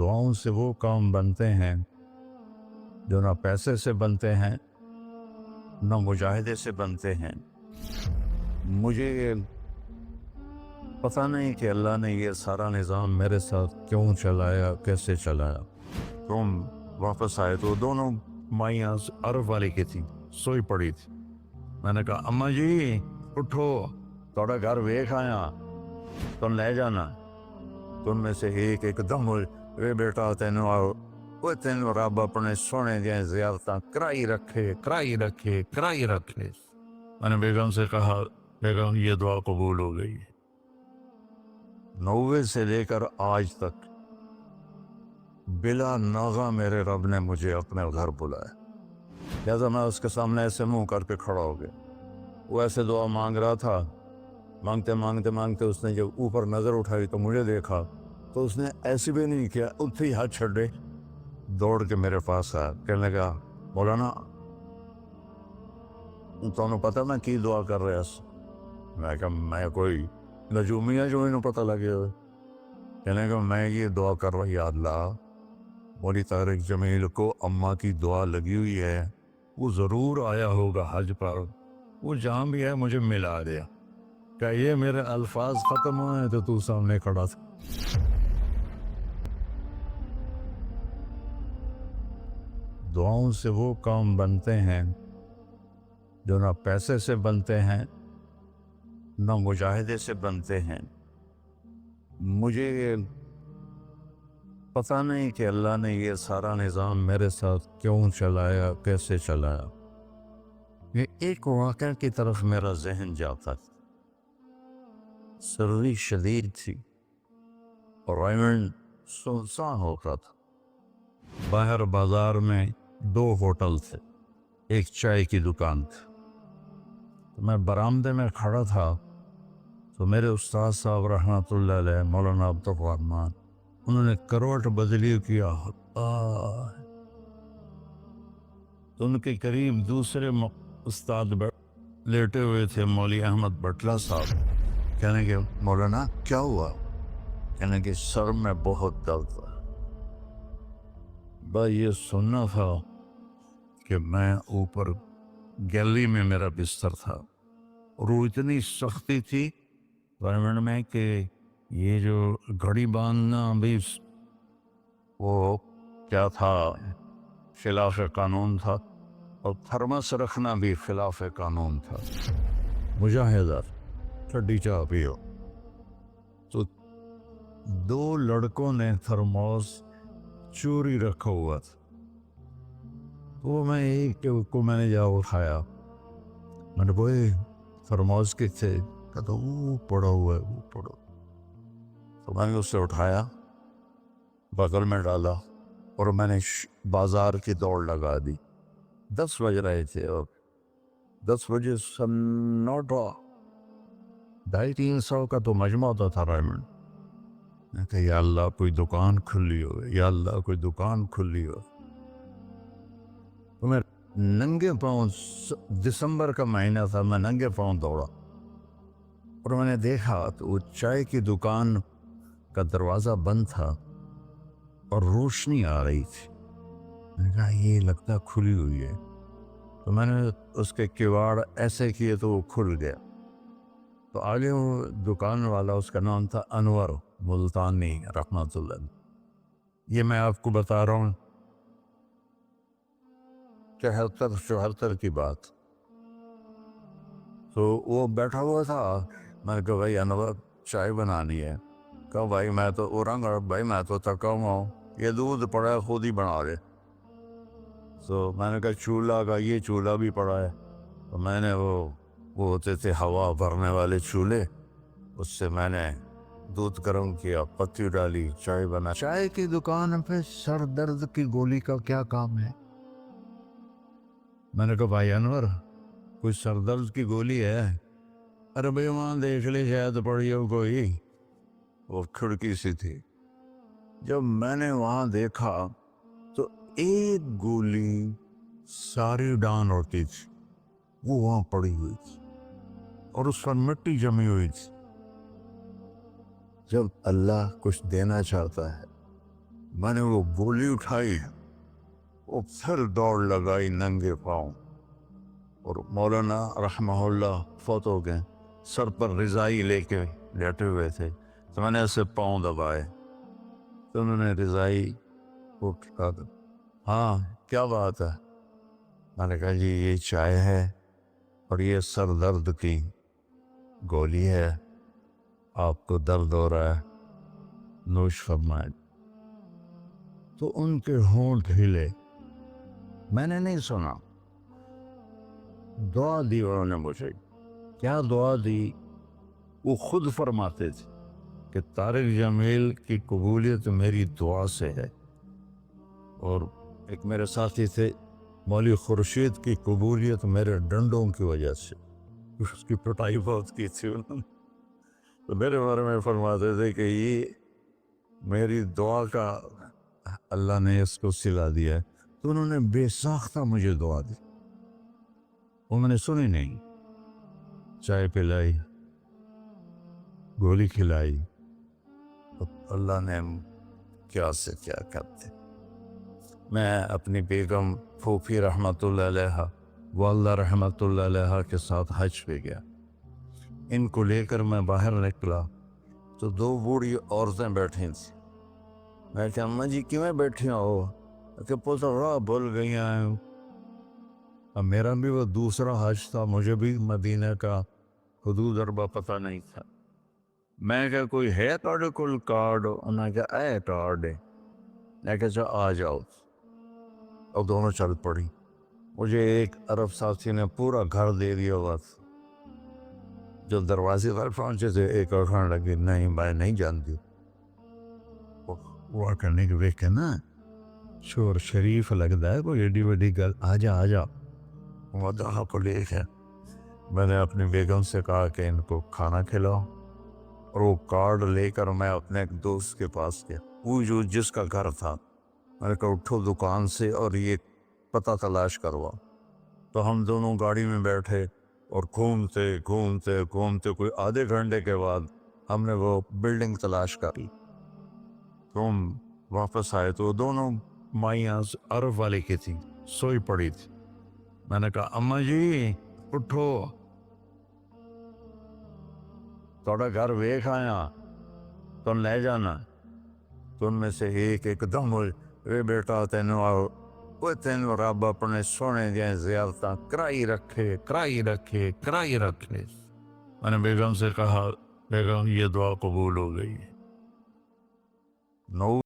دعاؤں سے وہ کام بنتے ہیں جو نہ پیسے سے بنتے ہیں نہ مجاہدے سے بنتے ہیں۔ مجھے پتہ نہیں کہ اللہ نے یہ سارا نظام میرے ساتھ کیوں چلایا، کیسے چلایا۔ تم واپس آئے تو دونوں مائیاں عرب والی کی تھی، سوئی پڑی تھی۔ میں نے کہا اماں جی اٹھو، تھوڑا گھر ویکھ آیا، تم لے جانا۔ تم میں سے ایک دم اے بیٹا تینوں رب اپنے سونے دیا زیارتاں کرائی رکھے۔ میں نے بیگم سے کہا بیگم یہ دعا قبول ہو گئی۔ 90 سے لے کر آج تک بلا ناغہ میرے رب نے مجھے اپنے گھر بلایا، لہذا میں اس کے سامنے ایسے منہ کر کے کھڑا ہو گیا۔ وہ ایسے دعا مانگ رہا تھا، مانگتے اس نے جب اوپر نظر اٹھائی تو مجھے دیکھا تو اس نے ایسے بھی نہیں کیا، اتھے ہی ہاتھ چھڑے دوڑ کے میرے پاس آیا، کہنے لگا مولانا تمہیں پتہ میں کی دعا کر رہا ہوں؟ میں کہا میں کوئی نجومیہ جو انہوں پتہ لگے ہوئے۔ کہنے لگا میں یہ دعا کر رہا، یا اللہ مولی طارق جمیل کو اماں کی دعا لگی ہوئی ہے، وہ ضرور آیا ہوگا حج پر، وہ جہاں بھی ہے مجھے ملا دیا۔ کہ یہ میرے الفاظ ختم ہوئے تو تو سامنے کھڑا تھا۔ دعاؤں سے وہ کام بنتے ہیں جو نہ پیسے سے بنتے ہیں نہ مجاہدے سے بنتے ہیں۔ مجھے پتہ نہیں کہ اللہ نے یہ سارا نظام میرے ساتھ کیوں چلایا، کیسے چلایا۔ یہ ایک واقعہ کی طرف میرا ذہن جاتا تھا۔ سردی شدید تھی اور ریمنڈ سنسان ہوتا تھا۔ باہر بازار میں 2 ہوٹل تھے، ایک چائے کی دکان تھی۔ میں برآمدے میں کھڑا تھا تو میرے استاد صاحب رحمۃ اللہ علیہ مولانا عبدالرحمن، انہوں نے کروٹ بدلی کیا۔ تو ان کے قریب دوسرے استاد لیٹے ہوئے تھے، مولوی احمد بٹلہ صاحب۔ کہنے کہ مولانا کیا ہوا؟ کہنے کہ سر میں بہت درد تھا۔ بس یہ سننا تھا کہ میں اوپر گیلری میں میرا بستر تھا اور وہ اتنی سختی تھی ریمنڈ میں کہ یہ جو گھڑی باندھنا بھی وہ کیا تھا، خلاف قانون تھا، اور تھرمس رکھنا بھی خلاف قانون تھا۔ مجاہدہ ٹھنڈی چاہ پیو۔ تو 2 لڑکوں نے تھرموس چوری رکھا ہوا تھا، تو میں ایک کو میں نے جا اٹھایا، میں نے بوئے تھرموس کے تھے، کہتا وہ پڑا ہوا ہے، وہ پڑا۔ تو میں نے اسے اٹھایا، بغل میں ڈالا اور میں نے بازار کی دوڑ لگا دی۔ 10 بج رہے تھے اور 10 بجے سناٹا، 250-300 کا تو مجمع ہوتا تھا ریمنڈ۔ میں کہا یا اللہ کوئی دکان کھلی ہو، یا اللہ کوئی دکان کھلی ہو۔ تو میں ننگے پاؤں، دسمبر کا مہینہ تھا، میں ننگے پاؤں دوڑا اور میں نے دیکھا تو وہ چائے کی دکان کا دروازہ بند تھا اور روشنی آ رہی تھی۔ میں نے کہا یہ لگتا کھلی ہوئی ہے، تو میں نے اس کے کواڑ ایسے کیے تو وہ کھل گیا۔ تو آگے وہ دکان والا، اس کا نام تھا انور ملتانی رحمۃ اللہ۔ یہ میں آپ کو بتا رہا ہوں 73-74 کی بات۔ تو وہ بیٹھا ہوا تھا، میں نے کہا بھائی انور چائے بنانی ہے۔ کہا بھائی میں تو بھائی میں تو تھکا ہوا ہوں، یہ دودھ پڑا ہے خود ہی بنا لے۔ تو میں نے کہا چولہا کا، یہ چولہا بھی پڑا ہے۔ تو میں نے وہ ہوتے تھے ہوا بھرنے والے چولہے، اس سے میں نے دودھ گرم کیا، پتی ڈالی، چائے بنا۔ چائے کی دکان پہ سر درد کی گولی کا کیا کام ہے؟ میں نے کہا بھائی انور کوئی سر درد کی گولی ہے؟ ارے بھائی وہاں دیکھ لے شاید پڑی ہو کوئی، وہ کھڑکی سی تھی۔ جب میں نے وہاں دیکھا تو ایک گولی ساری ڈان ہوتی تھی وہ وہاں پڑی ہوئی تھی اور اس پر مٹی جمی ہوئی تھی۔ جب اللہ کچھ دینا چاہتا ہے میں نے وہ گولی اٹھائی اور پھر دوڑ لگائی ننگے پاؤں، اور مولانا رحمہ اللہ فوت ہو گئے، سر پر رضائی لے کے لیٹے ہوئے تھے، تو میں نے ایسے پاؤں دبائے تو انہوں نے رضائی اٹھا کر، ہاں کیا بات ہے؟ میں نے کہا جی یہ چائے ہے اور یہ سر درد کی گولی ہے، آپ کو درد ہو رہا ہے، نوش فرمائے۔ تو ان کے ہونٹ ہلے، میں نے نہیں سنا، دعا دی انہوں نے مجھے۔ کیا دعا دی؟ وہ خود فرماتے تھے کہ طارق جمیل کی قبولیت میری دعا سے ہے، اور ایک میرے ساتھی تھے مولوی خورشید کی قبولیت میرے ڈنڈوں کی وجہ سے، اس کی پٹائی بہت کی تھی انہوں نے، تو میرے بارے میں فرماتے تھے کہ یہ میری دعا کا اللہ نے اس کو سلا دیا ہے۔ تو انہوں نے بے ساختہ مجھے دعا دی، وہ میں نے سنی نہیں، چائے پلائی، گولی کھلائی، تو اللہ نے کیا سے کیا کرتے۔ میں اپنی بیگم پھوپھی رحمۃ اللہ علیہ، والدہ رحمۃ اللہ علیہ کے ساتھ حج پہ گیا، ان کو لے کر میں باہر نکلا تو دو بوڑھی عورتیں بیٹھی تھیں۔ میں کہ اماں جی کیوں بیٹھی ہو؟ کہ پوتا راہ بھول گئی ہیں۔ اب میرا بھی وہ دوسرا حج تھا، مجھے بھی مدینہ کا حدود اربا پتہ نہیں تھا۔ میں کہ کوئی ہے کارڈ کل کارڈ؟ انہوں نے کہا اے کارڈ ہے۔ میں کہا چا آ جاؤ، اور دونوں چل پڑی۔ مجھے ایک عرب ساتھی نے پورا گھر دے دیا بس، جو دروازے پر پہنچے تھے ایک اور کھانے لگی، نہیں میں نہیں جانتی، وہ کرنے کے دیکھ کے نا شور شریف لگتا ہے کوئی ایڈی وڈی گل، آ جا آ جا۔ وہ دہا کو لے کے میں نے اپنی بیگم سے کہا کہ ان کو کھانا کھلاؤ، اور وہ کارڈ لے کر میں اپنے ایک دوست کے پاس گیا، وہ جو جس کا گھر تھا، میں نے کہا اٹھو دکان سے اور یہ پتہ تلاش کروا۔ تو ہم دونوں گاڑی میں بیٹھے اور گھومتے گھومتے گھومتے کوئی آدھے گھنٹے کے بعد ہم نے وہ بلڈنگ تلاش کری، تو ہم واپس آئے تو دونوں مائیاں عرب والے کی تھیں، سوئی پڑی تھی۔ میں نے کہا اماں جی اٹھو، تھوڑا گھر ویکھ آیا، تم لے جانا۔ تو ان میں سے ایک دم اے بیٹا تینوں آؤ، وہ تینوں رب اپنے سونے دیا زیارتاں کرائی رکھے کرائی رکھے کرائی رکھے۔ میں نے بیگم سے کہا بیگم یہ دعا قبول ہو گئی۔ نو